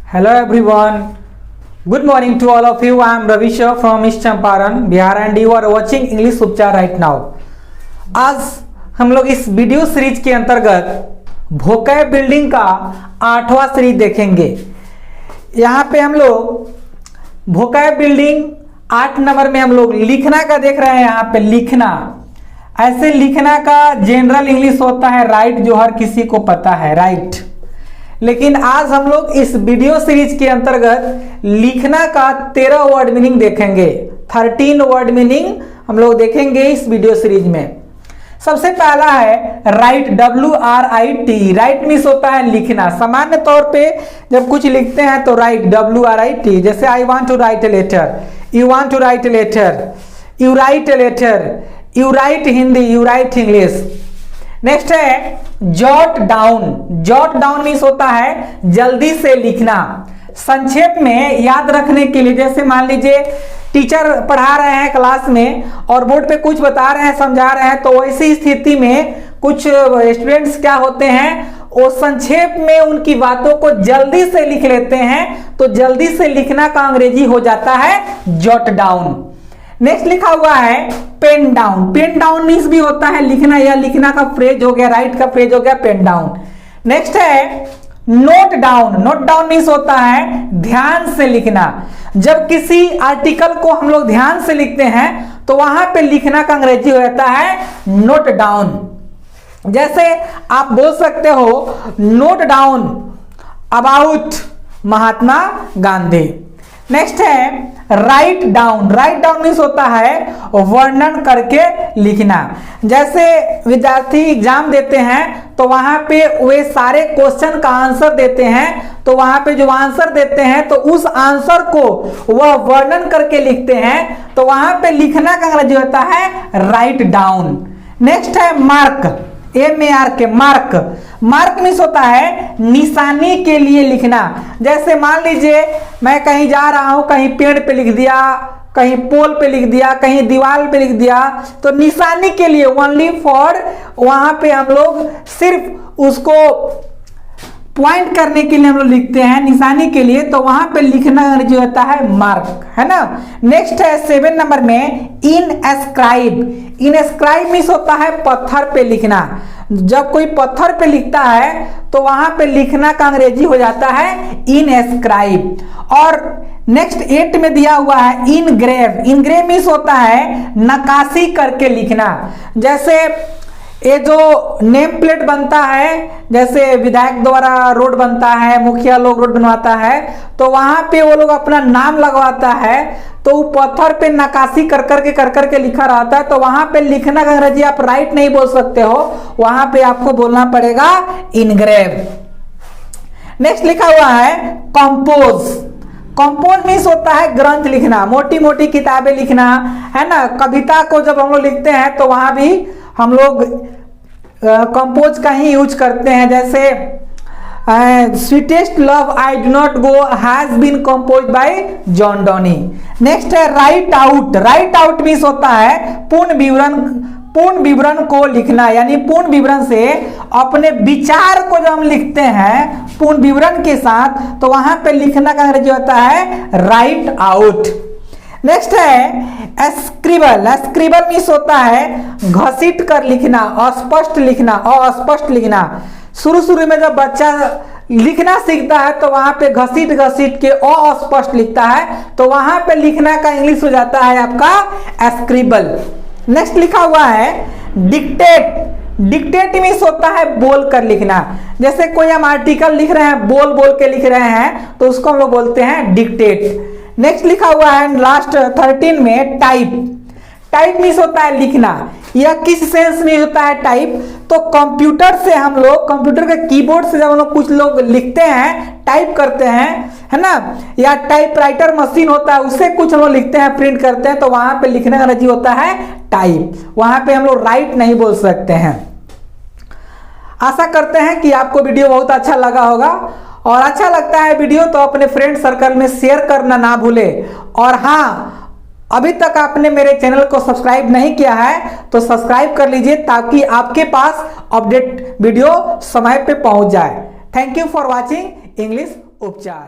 Hello everyone. Good morning to all of you. I am Ravi Shah from East Champaran, Bihar and you are watching English उपचार right now. आज हम लोग इस video series के अंतर्गत vocab building का 8वां series देखेंगे। यहाँ पे हम लोग वोकैब बिल्डिंग 8 नंबर में हम लोग लिखना का देख रहे हैं। यहाँ पे लिखना, ऐसे लिखना का जनरल इंग्लिश होता है राइट, जो हर किसी को पता है राइट। लेकिन आज हम लोग इस वीडियो सीरीज के अंतर्गत लिखना का 13 वर्ड मीनिंग देखेंगे। 13 वर्ड मीनिंग हम लोग देखेंगे इस वीडियो सीरीज में। सबसे पहला है राइट, WRIT। राइट मीन्स होता है लिखना। सामान्य तौर पे जब कुछ लिखते हैं तो राइट, WRIT। जैसे I want to write a letter, you want to write a letter, you write a letter, you write Hindi, you write English. Next है jot down. Jot down means होता है जल्दी से लिखना। संक्षेप में याद रखने के लिए, जैसे मान लीजिए टीचर पढ़ा रहे हैं क्लास में और बोर्ड पे कुछ बता रहे हैं, समझा रहे हैं, तो वैसी स्थिति में कुछ स्टूडेंट्स क्या होते हैं, वो संक्षेप में उनकी बातों को जल्दी से लिख लेते हैं। तो जल्दी से लिखना का अंग्रेजी हो जाता है जॉट डाउन। नेक्स्ट लिखा हुआ है pen down. Pen down means भी होता है लिखना, या लिखना का फ्रेज हो गया, राइट का फ्रेज हो गया पेन डाउन। नेक्स्ट है note down. Note down means होता है ध्यान से लिखना। जब किसी आर्टिकल को हम लोग ध्यान से लिखते हैं तो वहां पे लिखना का अंग्रेजी हो जाता है नोट डाउन। जैसे आप बोल सकते हो note down about Mahatma Gandhi. Next है write down. Write down means होता है वर्णन करके लिखना। जैसे विद्यार्थी एग्जाम देते हैं तो वहां पे वे सारे क्वेश्चन का आंसर देते हैं, तो वहां पे जो आंसर देते हैं तो उस आंसर को वह वर्णन करके लिखते हैं, तो वहां पे लिखना का अंग्रेजी होता है राइट डाउन। नेक्स्ट है mark, MARK, mark. Mark means होता है निशानी के लिए लिखना। जैसे मान लीजिए मैं कहीं जा रहा हूं, कहीं पेड़ पे लिख दिया, कहीं पोल पे लिख दिया, कहीं दीवार पे लिख दिया, तो निशानी के लिए ओनली फॉर, वहां पे हम लोग सिर्फ उसको पॉइंट करने के लिए हम लोग लिखते हैं, निशानी के लिए, तो वहां पे लिखना जो होता है मार्क, है ना। नेक्स्ट है 7 नंबर में इनस्क्राइब। इनस्क्राइब मीन्स होता है पत्थर पे लिखना। जब कोई पत्थर पे लिखता है तो वहां पे लिखना का अंग्रेजी हो जाता है इनस्क्राइब। और नेक्स्ट 8 में दिया हुआ है इनग्रेव। इनग्रेव मीन्स होता है नक्काशी करके लिखना। जैसे ये जो नेम प्लेट बनता है, जैसे विधायक द्वारा रोड बनता है, मुखिया लोग रोड बनवाता है, तो वहां पे वो लोग अपना नाम लगवाता है, तो पत्थर पे नक्काशी कर करके लिखा रहता है। तो वहां पे लिखना का अंग्रेजी आप राइट नहीं बोल सकते हो, वहां पे आपको बोलना पड़ेगा इनग्रेव। नेक्स्ट लिखा हुआ है कंपोज। कंपोज मीन्स होता है ग्रंथ लिखना, मोटी मोटी किताबें लिखना, है ना। कविता को जब हम लोग लिखते हैं तो वहां भी हम लोग कंपोज का ही यूज करते हैं। जैसे sweetest love I do not go has been compose by John Donne. Next है write out. Write out means होता है पूर्ण विवरण को लिखना, यानी पूर्ण विवरण से अपने विचार को जब हम लिखते हैं पूर्ण विवरण के साथ, तो वहां पे लिखना का अंग्रेजी होता है राइट आउट। नेक्स्ट है स्क्रिबल। स्क्रिबल मीन्स होता है घसीट कर लिखना, अस्पष्ट लिखना, अस्पष्ट लिखना। शुरू में जब बच्चा लिखना सीखता है तो वहां पे घसीट के अस्पष्ट लिखता है, तो वहां पे लिखना का इंग्लिश हो जाता है आपका स्क्रिबल। नेक्स्ट लिखा हुआ है डिक्टेट। डिक्टेट मीन्स होता है बोल कर लिखना। जैसे कोई हम आर्टिकल लिख रहे हैं, बोल के लिख रहे हैं, तो उसको हम लोग बोलते हैं डिक्टेट। नेक्स्ट लिखा हुआ है लास्ट 13 में टाइप। टाइप मीन्स होता है लिखना। यह किस सेंस में होता है टाइप, तो कंप्यूटर से हम लोग, कंप्यूटर के कीबोर्ड से जब हम लोग कुछ लोग लिखते हैं, टाइप करते हैं, है ना, या टाइपराइटर मशीन होता है उससे कुछ हम लोग लिखते हैं, प्रिंट करते हैं, तो वहां पे लिखने का अंग्रेजी होता है टाइप। वहां पे हम लोग राइट नहीं बोल सकते हैं। आशा करते हैं कि आपको वीडियो बहुत अच्छा लगा होगा, और अच्छा लगता है वीडियो तो अपने फ्रेंड सर्कल में शेयर करना ना भूले। और हाँ, अभी तक आपने मेरे चैनल को सब्सक्राइब नहीं किया है तो सब्सक्राइब कर लीजिए, ताकि आपके पास अपडेट वीडियो समय पे पहुंच जाए। Thank you for watching English उपचार।